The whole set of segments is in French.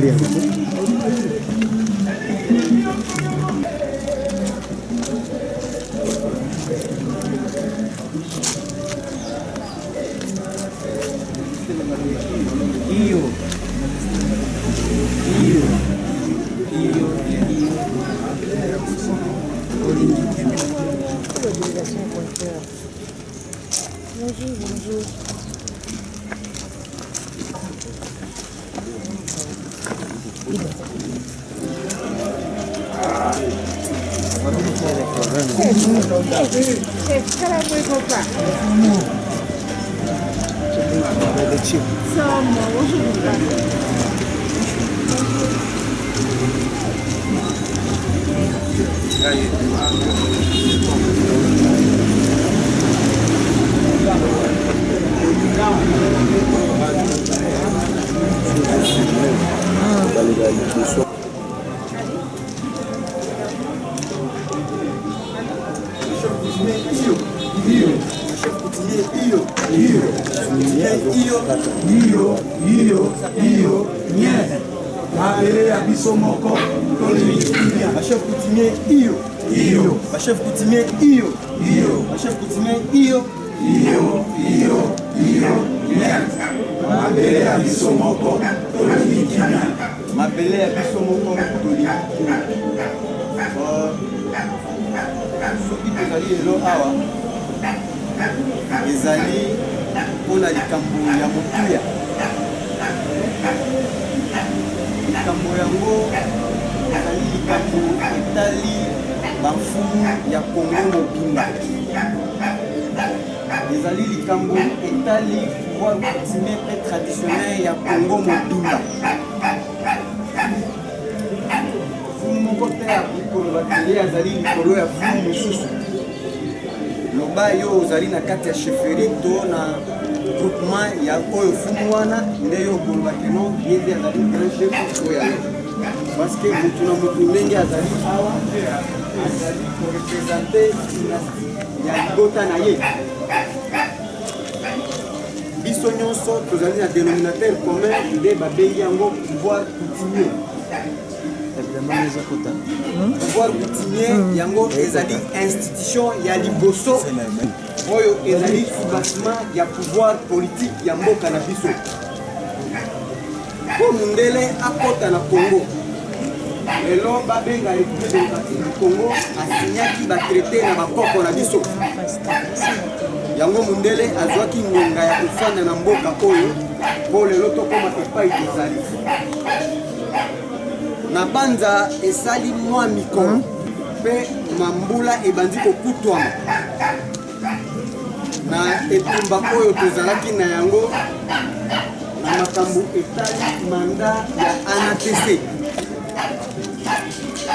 Bonjour. Chef coutumier, chef coutumier, Banfumu ya Congo mobimba. Ezali likambo etali pouvoir coutumier et traditionnel ya Congo mobimba. Fumu moko te ya likolo bakeli azali likolo ya fumu mosusu. Loba yo ozali na kati ya chefferie to na groupement ya oyo fumu wana nde yo bolobakeno yende azali grand chef oyo ya parce que mutu na mutu ndenge azali awa azali pour représenter ya libota na ye. Biso nyonso tozali na dénominateur commun nde babengi yango pouvoir coutumier. Pouvoir coutumier yango ezali institution ya liboso oyo ezali soubassement ya pouvoir politique ya mboka na biso. Po mundele akota na Congo lelo babenga République démocratique du Congo asinyaki batraité na bakoko na biso. Yango mundele azwaki ngonga ya kofanda na mboka oyo po lelo tokoma epai ezali. Na banza esali mwa mikolo mpe mambula ebandi kokutwama na etumba oyo tozalaki na yango na makambo etali manda ya ANATC.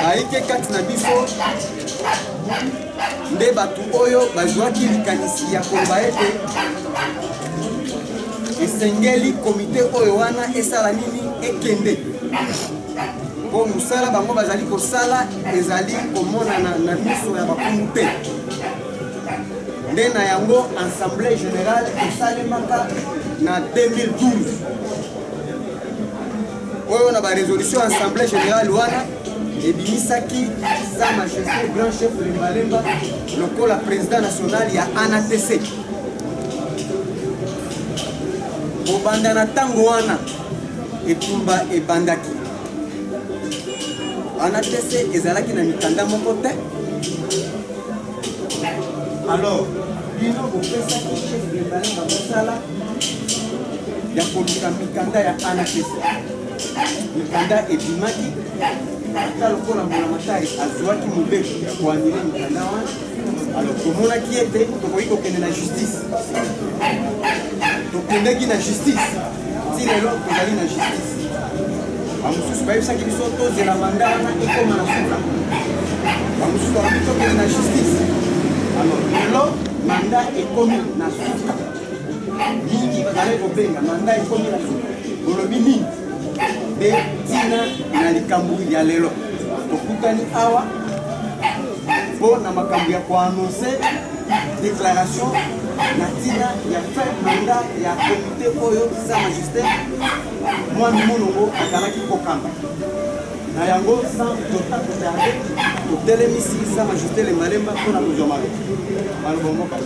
Baike kati na biso nde batu oyo bazwaki likanisi ya koloba ete esengeli komite oyo wana esala nini ekende po mosala bango bazali kosala ezali komonana na miso ya bakumu te. Nde na yango assemblée générale esalemaka na 2012 oyo na barésolution assemblée générale wana ebimisaki sa majesté grand chef Lembalemba lokola président national ya ANATC. Kobanda na ntango wana etumba ebandaki ANATC ezalaki na mikanda moko te. Alors bino bopesaki chef Lembalemba mosala ya komika mikanda ya ANATC. Mikanda ebimaki ata lokola mbula matari azwaki mobeko ya koanile mikanda wana. Alors tomonaki ete tokoki kokende na justice, tokendeki na justice ti lelo tozali na justice. Bamosusu bayebisaki biso tozela manda wana ekoma na suka, bamosusu bakoki tokende na justice. Alors lelo manda ekomi na suka mingi bazali kobenga manda ekomi na suka bolobi mingi nde ntina na likambo ya lelo tokutani awa mpo na makambo ya koannonce déclaration na ntina ya fin manda ya komite oyo sa majesté Mwami Mulongo azalaki kokamba. Na yango sans totarder totelemisi Sa Majesté Lemba Lemba mpona kozwa maloba. Maloba mboka.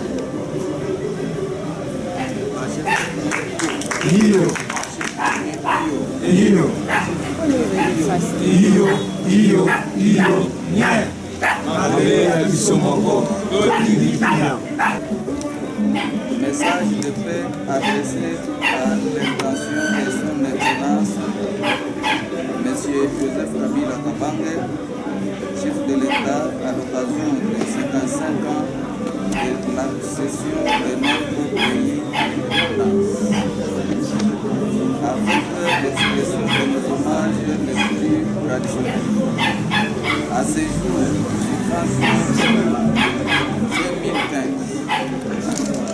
Message de paix adressé à l'intention de son Excellence, M. Joseph Kabila Kabange, chef de l'État, à l'occasion des 55 ans de l'accession de notre pays avec l'expression de nos hommages les plus traditionnels. À ce jour, du 30 juin 2015,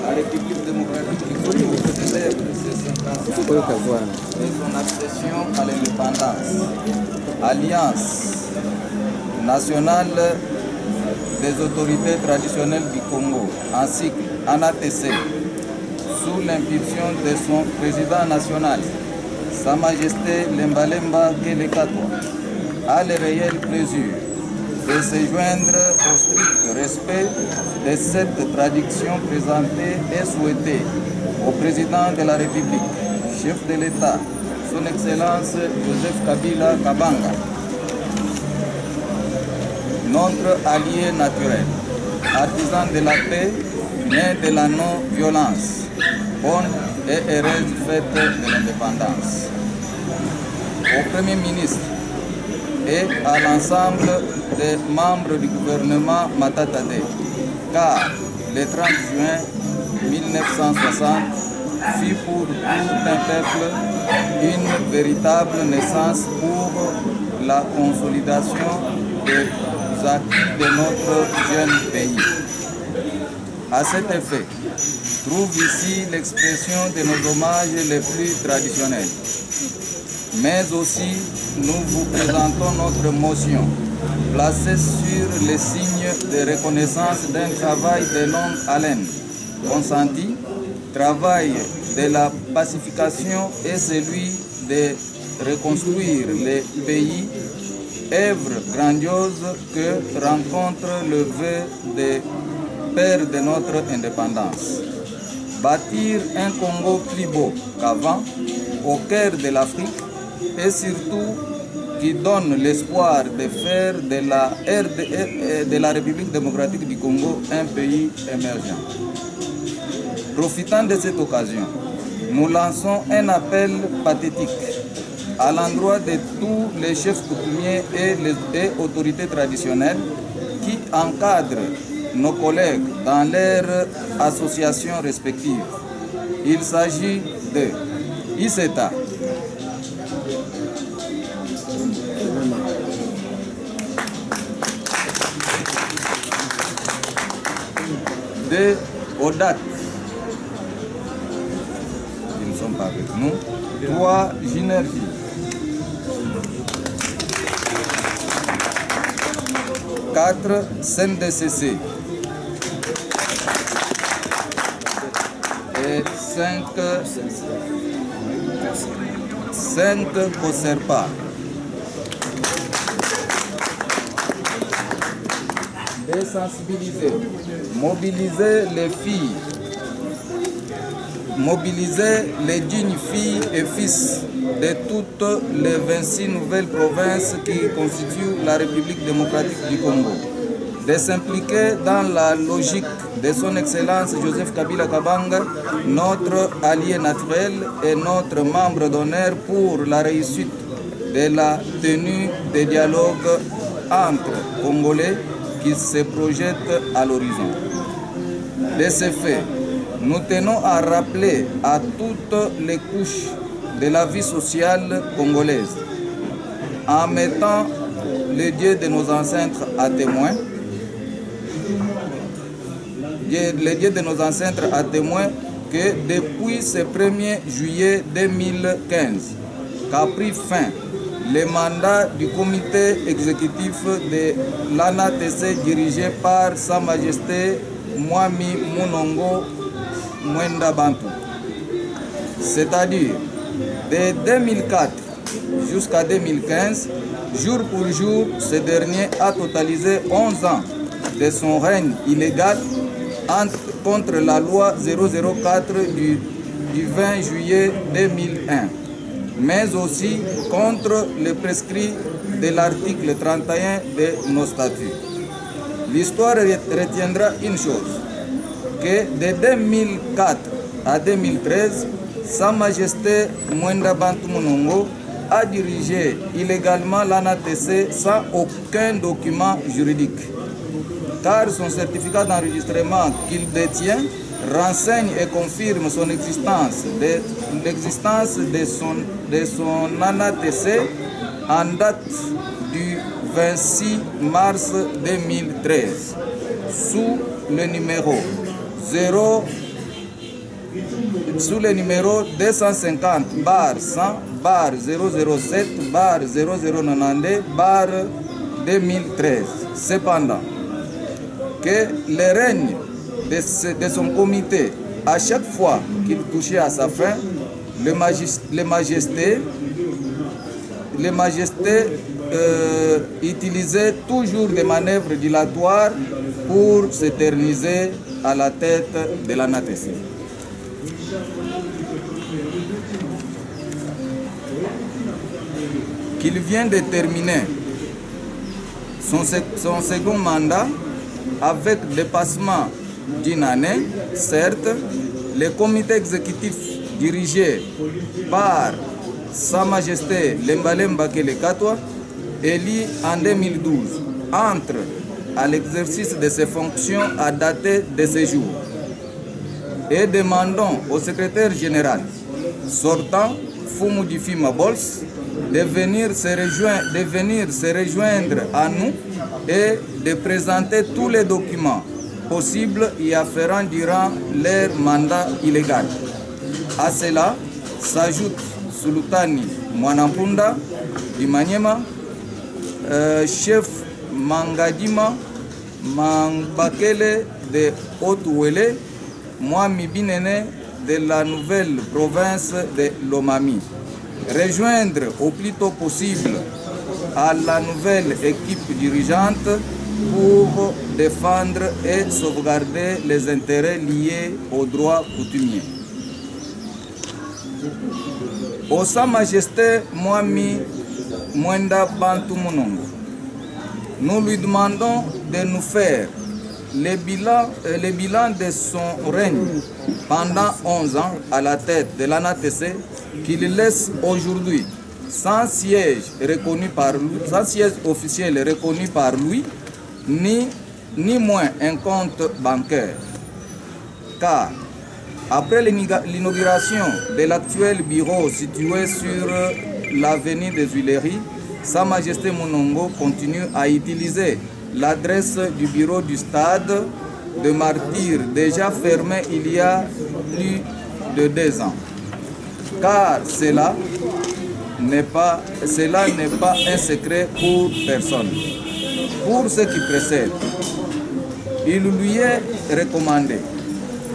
la République démocratique du Congo célèbre ses 55 ans de son accession à l'indépendance. Alliance nationale des autorités traditionnelles du Congo, ainsi qu'en ATC, sous l'impulsion de son président national, Sa Majesté Lemba Lemba Kelekatwa, a le réel plaisir de se joindre au strict respect de cette tradition présentée et souhaitée au président de la République, chef de l'État, son Excellence Joseph Kabila Kabanga, notre allié naturel, artisan de la paix, né de la non-violence, bonne et heureuse fête de l'indépendance. Au Premier ministre et à l'ensemble des membres du gouvernement Matatade, car le 30 juin 1960 fut pour tout un peuple une véritable naissance pour la consolidation des acquis de notre jeune pays. À cet effet, trouve ici l'expression de nos hommages les plus traditionnels. Mais aussi, nous vous présentons notre motion, placée sur les signes de reconnaissance d'un travail de longue haleine, consenti, travail de la pacification et celui de reconstruire le pays, œuvre grandiose que rencontre le vœu de père de notre indépendance. Bâtir un Congo plus beau qu'avant, au cœur de l'Afrique, et surtout qui donne l'espoir de faire de la République démocratique du Congo un pays émergent. Profitant de cette occasion, nous lançons un appel pathétique à l'endroit de tous les chefs coutumiers et les autorités traditionnelles qui encadrent nos collègues dans leurs associations respectives. Il s'agit de ICETA, de ODAT, ils ne sont pas avec nous, 3 Ginergie, 4 CNDCC et 5 COSERPA. Sensibiliser, mobiliser les filles, mobiliser les dignes filles et fils de toutes les 26 nouvelles provinces qui constituent la République démocratique du Congo, de s'impliquer dans la logique de son Excellence Joseph Kabila Kabanga, notre allié naturel et notre membre d'honneur pour la réussite de la tenue des dialogues entre Congolais qui se projette à l'horizon. De ce fait, nous tenons à rappeler à toutes les couches de la vie sociale congolaise, en mettant les dieux de nos ancêtres à témoin, que depuis ce 1er juillet 2015, qu'a pris fin le mandat du comité exécutif de l'ANATC dirigé par Sa Majesté Mwami Mulongo Mwenda Bantu, c'est-à-dire De 2004 jusqu'à 2015, jour pour jour, ce dernier a totalisé 11 ans de son règne illégal contre la loi 004 du 20 juillet 2001, mais aussi contre le prescrit de l'article 31 de nos statuts. L'histoire retiendra une chose, que de 2004 à 2013, Sa Majesté Mwenda Bantu Munongo a dirigé illégalement l'ANATC sans aucun document juridique, car son certificat d'enregistrement qu'il détient renseigne et confirme son existence, l'existence de son ANATC en date du 26 mars 2013 sous le numéro 200-100-007-0092-2013. Cependant, que le règne de son comité, à chaque fois qu'il touchait à sa fin, les majestés utilisaient toujours des manœuvres dilatoires pour s'éterniser à la tête de l'ANATC. Qu'il vient de terminer son second mandat avec dépassement d'une année, certes, le comité exécutif dirigé par Sa Majesté Lembalemba Kele Katwa, élu en 2012, entre à l'exercice de ses fonctions à dater de ce jour. Et demandons au secrétaire général sortant, Fumudifi Mabols, de venir se rejoindre à nous et de présenter tous les documents possibles y afférents durant leur mandat illégal. À cela s'ajoute Sultani Mwanampunda Dimanyema, chef Mangadima Mambakele de Haut-Ouélé, Mwami Binene de la nouvelle province de Lomami. Rejoindre au plus tôt possible à la nouvelle équipe dirigeante pour défendre et sauvegarder les intérêts liés aux droits coutumiers. Au Sa Majesté Mwami Mwenda Bantu Munongo, nous lui demandons de nous faire le bilan de son règne pendant 11 ans à la tête de l'ANATC, qu'il laisse aujourd'hui sans siège officiel reconnu par lui, ni moins un compte bancaire. Car après l'inauguration de l'actuel bureau situé sur l'avenue des Huileries, Sa Majesté Munongo continue à utiliser l'adresse du bureau du stade de Martyrs, déjà fermé il y a plus de 2 ans. Car cela n'est pas un secret pour personne. Pour ce qui précède, il lui est recommandé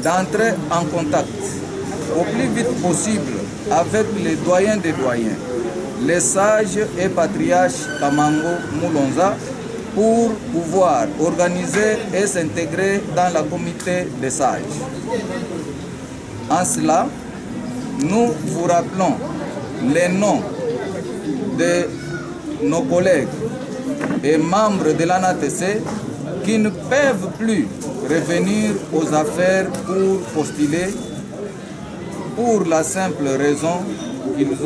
d'entrer en contact au plus vite possible avec les doyens des doyens, les sages et patriarches Kamango Moulonza, pour pouvoir organiser et s'intégrer dans la comité des sages. En cela, nous vous rappelons les noms de nos collègues et membres de l'ANATC qui ne peuvent plus revenir aux affaires pour postuler pour la simple raison qu'ils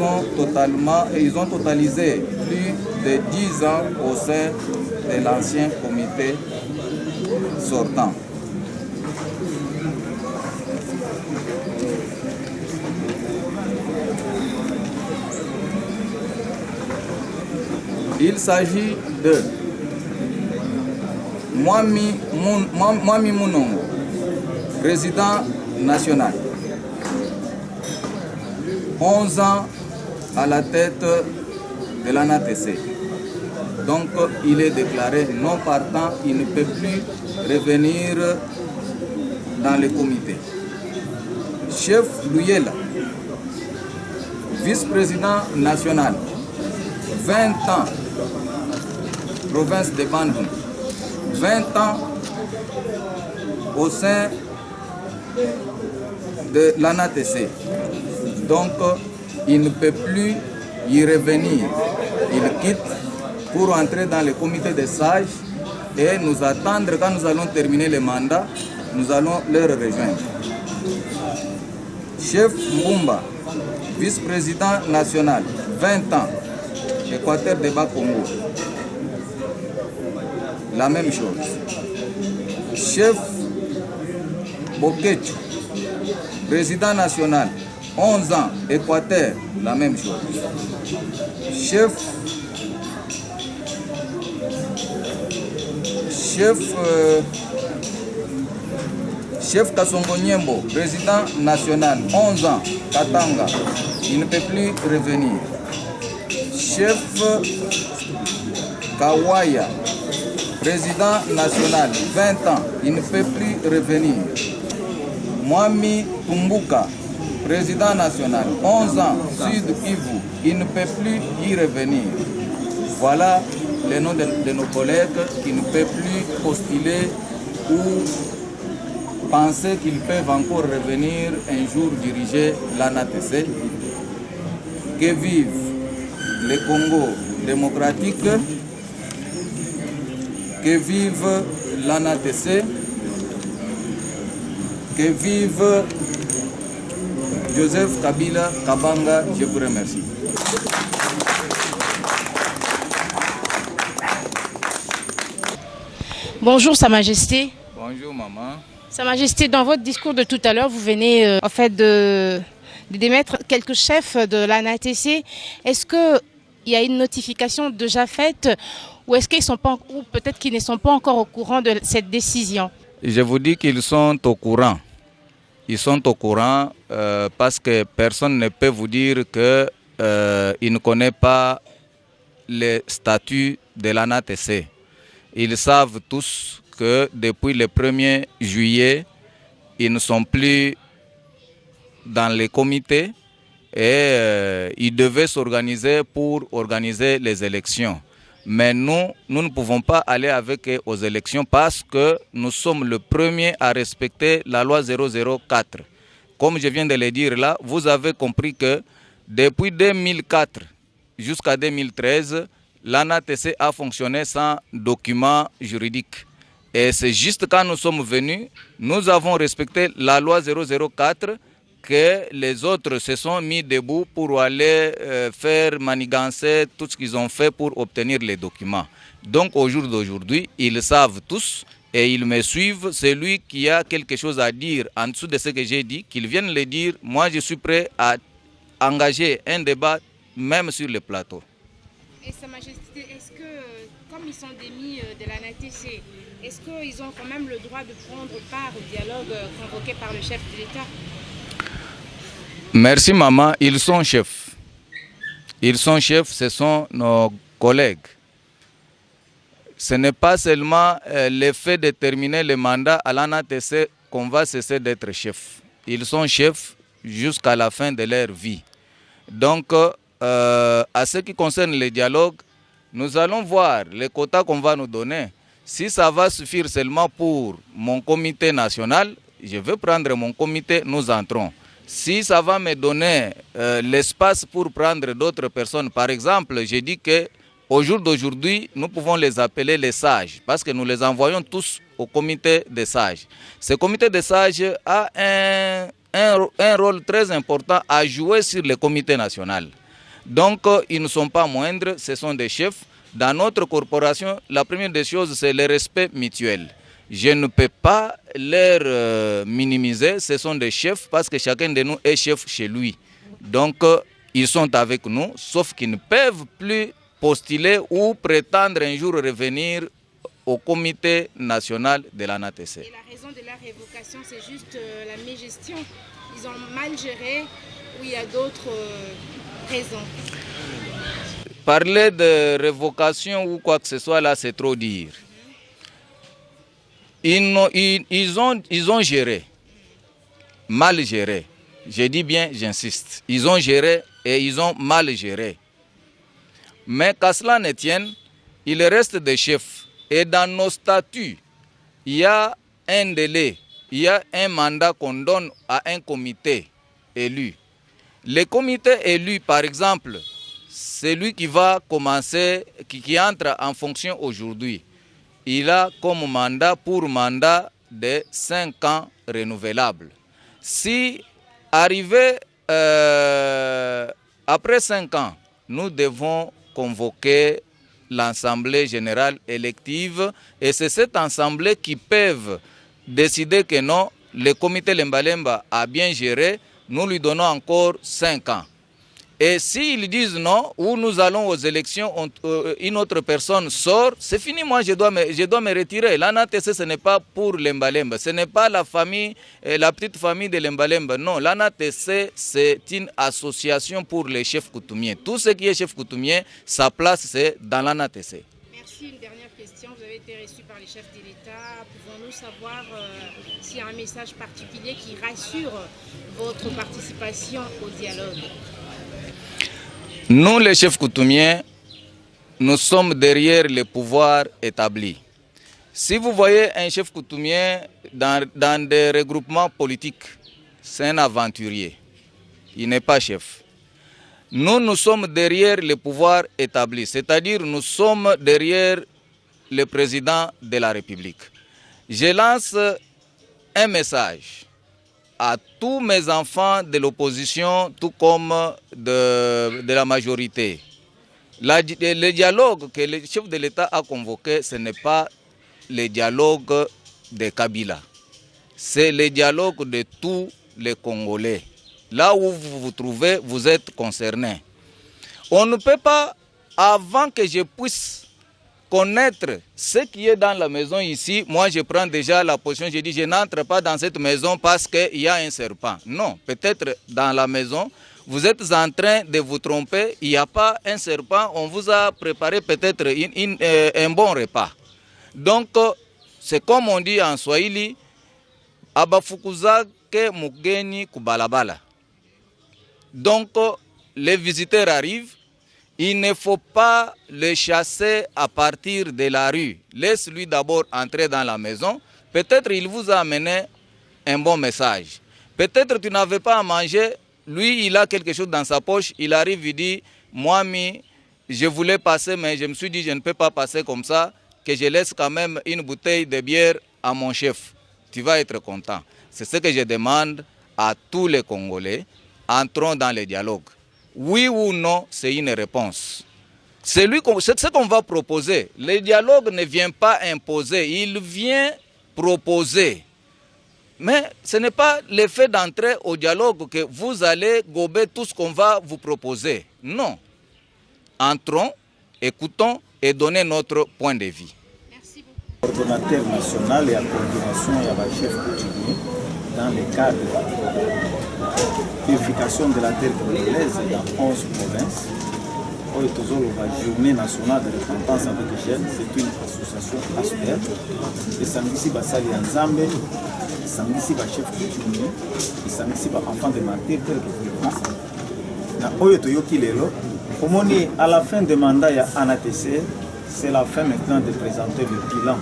ont totalisé plus de 10 ans au sein de l'ancien comité sortant. Il s'agit de Mwami Munongo, président national. 11 ans à la tête de l'ANATC. Donc il est déclaré non partant, il ne peut plus revenir dans le comité. Chef Luyela, vice-président national, 20 ans, province de Bandung, 20 ans au sein de l'ANATC. Donc, il ne peut plus y revenir. Il quitte pour entrer dans le comité des sages et nous attendre quand nous allons terminer le mandat, nous allons leur rejoindre. Chef Mbumba, vice-président national, 20 ans, Équateur de Bas-Congo. La même chose. Chef Bokecho, président national, 11 ans, Équateur, la même chose. Chef Kassongo Nyembo, président national, 11 ans, Katanga, il ne peut plus revenir. Chef Kawaya, président national, 20 ans, il ne peut plus revenir. Mwami Tumbuka, président national, 11 ans, Sud Kivu, il ne peut plus y revenir. Voilà les noms de nos collègues qui ne peuvent plus postuler ou penser qu'ils peuvent encore revenir un jour diriger l'ANATC. Que vive le Congo démocratique, que vive l'ANATC, que vive Joseph Kabila Kabanga, je vous remercie. Bonjour Sa Majesté. Bonjour maman. Sa Majesté, dans votre discours de tout à l'heure, vous venez en fait de démettre quelques chefs de l'ANATC. Est-ce qu'il y a une notification déjà faite ou est-ce qu'ils sont pas, ou peut-être qu'ils ne sont pas encore au courant de cette décision? Je vous dis qu'ils sont au courant. Ils sont au courant parce que personne ne peut vous dire qu'il ne connaît pas les statuts de l'ANATC. Ils savent tous que depuis le 1er juillet, ils ne sont plus dans les comités et ils devaient s'organiser pour organiser les élections. Mais nous ne pouvons pas aller avec eux aux élections parce que nous sommes le premier à respecter la loi 004. Comme je viens de le dire là, vous avez compris que depuis 2004 jusqu'à 2013, l'ANATC a fonctionné sans document juridique. Et c'est juste quand nous sommes venus, nous avons respecté la loi 004 que les autres se sont mis debout pour aller faire manigancer tout ce qu'ils ont fait pour obtenir les documents. Donc au jour d'aujourd'hui, ils savent tous et ils me suivent. Celui qui a quelque chose à dire en dessous de ce que j'ai dit, qu'il vienne le dire. Moi, je suis prêt à engager un débat même sur le plateau. Et Sa Majesté, est-ce que, comme ils sont démis de l'ANATC, est-ce qu'ils ont quand même le droit de prendre part au dialogue convoqué par le chef de l'État? Merci maman, ils sont chefs. Ils sont chefs, ce sont nos collègues. Ce n'est pas seulement le fait de terminer le mandat à l'ANATC qu'on va cesser d'être chef. Ils sont chefs jusqu'à la fin de leur vie. Donc, à ce qui concerne le dialogue, nous allons voir les quotas qu'on va nous donner. Si ça va suffire seulement pour mon comité national, je vais prendre mon comité, nous entrons. Si ça va me donner l'espace pour prendre d'autres personnes, par exemple, j'ai dit qu'au jour d'aujourd'hui, nous pouvons les appeler les sages, parce que nous les envoyons tous au comité des sages. Ce comité des sages a un rôle très important à jouer sur le comité national. Donc, ils ne sont pas moindres, ce sont des chefs. Dans notre corporation, la première des choses, c'est le respect mutuel. Je ne peux pas les minimiser, ce sont des chefs parce que chacun de nous est chef chez lui. Donc, ils sont avec nous, sauf qu'ils ne peuvent plus postuler ou prétendre un jour revenir au comité national de l'ANATC. Et la raison de la révocation, c'est juste la mégestion. Ils ont mal géré ou il y a d'autres raisons? Parler de révocation ou quoi que ce soit là, c'est trop dire. Ils ont géré, mal géré. Je dis bien, j'insiste. Ils ont géré et ils ont mal géré. Mais qu'à cela ne tienne, il reste des chefs. Et dans nos statuts, il y a un délai, il y a un mandat qu'on donne à un comité élu. Le comité élu, par exemple, c'est lui qui va commencer, qui entre en fonction aujourd'hui. Il a comme mandat de 5 ans renouvelable. Si arrivé après 5 ans, nous devons convoquer l'Assemblée générale élective et c'est cette Assemblée qui peut décider que non, le comité Lemba a bien géré, nous lui donnons encore 5 ans. Et s'ils disent non, ou nous allons aux élections, une autre personne sort, c'est fini, moi je dois me retirer. L'ANATC, ce n'est pas pour Lemba, ce n'est pas la famille, la petite famille de Lemba. Non, l'ANATC, c'est une association pour les chefs coutumiers. Tout ce qui est chef coutumier, sa place, c'est dans l'ANATC. Merci. Une dernière question. Vous avez été reçu par les chefs de l'État. Pouvons-nous savoir s'il y a un message particulier qui rassure votre participation au dialogue? Nous, les chefs coutumiers, nous sommes derrière le pouvoir établi. Si vous voyez un chef coutumier dans des regroupements politiques, c'est un aventurier. Il n'est pas chef. Nous sommes derrière le pouvoir établi, c'est-à-dire nous sommes derrière le président de la République. Je lance un message à tous mes enfants de l'opposition, tout comme de la majorité. Le dialogue que le chef de l'État a convoqué, ce n'est pas le dialogue de Kabila. C'est le dialogue de tous les Congolais. Là où vous vous trouvez, vous êtes concernés. On ne peut pas, avant que je puisse connaître ce qui est dans la maison ici, moi je prends déjà la position, je dis je n'entre pas dans cette maison parce qu'il y a un serpent. Non, peut-être dans la maison, vous êtes en train de vous tromper, il n'y a pas un serpent, on vous a préparé peut-être un bon repas. Donc, c'est comme on dit en Swahili, abafukuzake mugeni kubalabala. Donc, les visiteurs arrivent. Il ne faut pas le chasser à partir de la rue. Laisse-lui d'abord entrer dans la maison. Peut-être il vous a amené un bon message. Peut-être tu n'avais pas à manger. Lui, il a quelque chose dans sa poche. Il arrive, il dit, moi, je voulais passer, mais je me suis dit, je ne peux pas passer comme ça, que je laisse quand même une bouteille de bière à mon chef. Tu vas être content. C'est ce que je demande à tous les Congolais. Entrons dans le dialogue. Oui ou non, c'est une réponse. C'est ce qu'on va proposer. Le dialogue ne vient pas imposer, il vient proposer. Mais ce n'est pas le fait d'entrer au dialogue que vous allez gober tout ce qu'on va vous proposer. Non. Entrons, écoutons et donnons notre point de vue. Merci beaucoup. Coordonnateur national et la coordination et la chef coutumier dans le cadre de purification de la terre congolaise dans 11 provinces. La journée nationale de repentance avec les jeunes, c'est une association ASPER. Et samedi, Basali Nzambe, samedi, chef coutumier, et samedi, enfant de martyrs, tel que vous le pensez. À la fin du mandat, il y a ANATC, c'est la fin maintenant de présenter le bilan.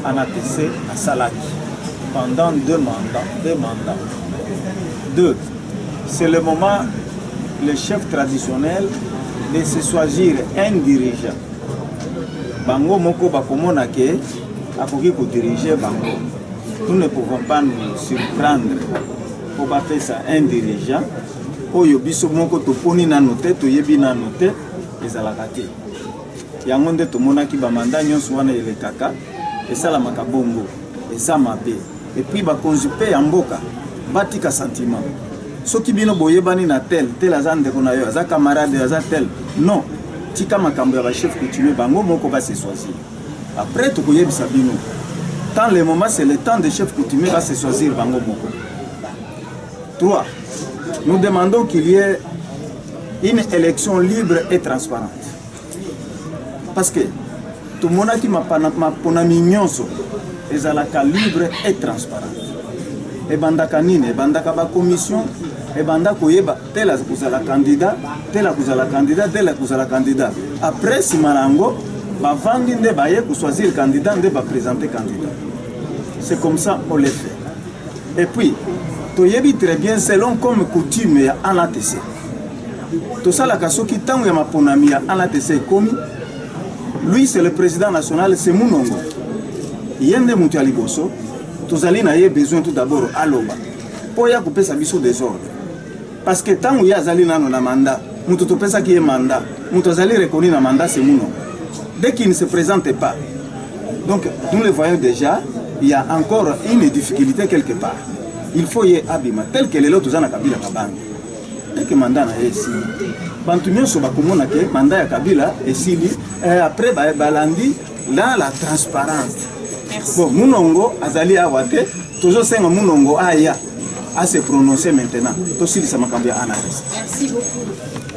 ANATC à Salaki, pendant 2 mandats. 2, c'est le moment, le chef traditionnel, de se choisir un dirigeant. Bango moko bakomona ke akoki ko diriger bango. Nous ne pouvons pas nous surprendre pour faire ça un dirigeant. Oyo biso moko toponi na note to yebi na note ezalaka te. Yango nde tomonaki ba mandat nyonso wana elekaka esalamaka bongo eza mabe. Et puis ba conjuper ya mboka batika sentiment. Soki bino boyebani na tel azande ko na yo aza camarade aza tel non tika makambo ya ba chef coutumier bango moko ba se choisir. Après to koyebisa bino quand le moment c'est le temps de chef coutumier va se choisir bango moko. 3, nous demandons qu'il y ait une élection libre et transparente. Parce que tout le monde qui m'a nyonso ezalaka libre et transparente. Et bandaka nini, bandaka ba commission ebanda koyeba tel akozala candidat, tel akozala candidat, tel akozala candidat. Après sima nango bavandi nde baye choisir candidat nde présenter candidat. C'est comme ça on le fait. Et puis toyebi très bien selon comme coutume ya ANATC. Tosalaka soki tango ya maponami ya ANATC komi, lui c'est le président national, c'est Munongo. Yende mutu ya liboso, tozali na ye besoin tout d'abord aloba. Po ya kopesa biso désordre. Parce que tango ya azali nano na mandat, mutu topesa ki ye mandat, mutu azali reconnu na mandat c'est Munongo. Dès qu'il ne se présente pas, donc nous le voyons déjà, il y a encore une difficulté quelque part. Il faut y abima tel que les autres na Kabila Kabanga. Dès que mandat na ici, bantu nyonso bakomona ke mandat ya Kabila esili après balandi là la transparence. Merci. Bon, Munongo azali awate, toujours senga Munongo aya à se prononcer maintenant. Tosili sama kambia ANATC. Merci beaucoup.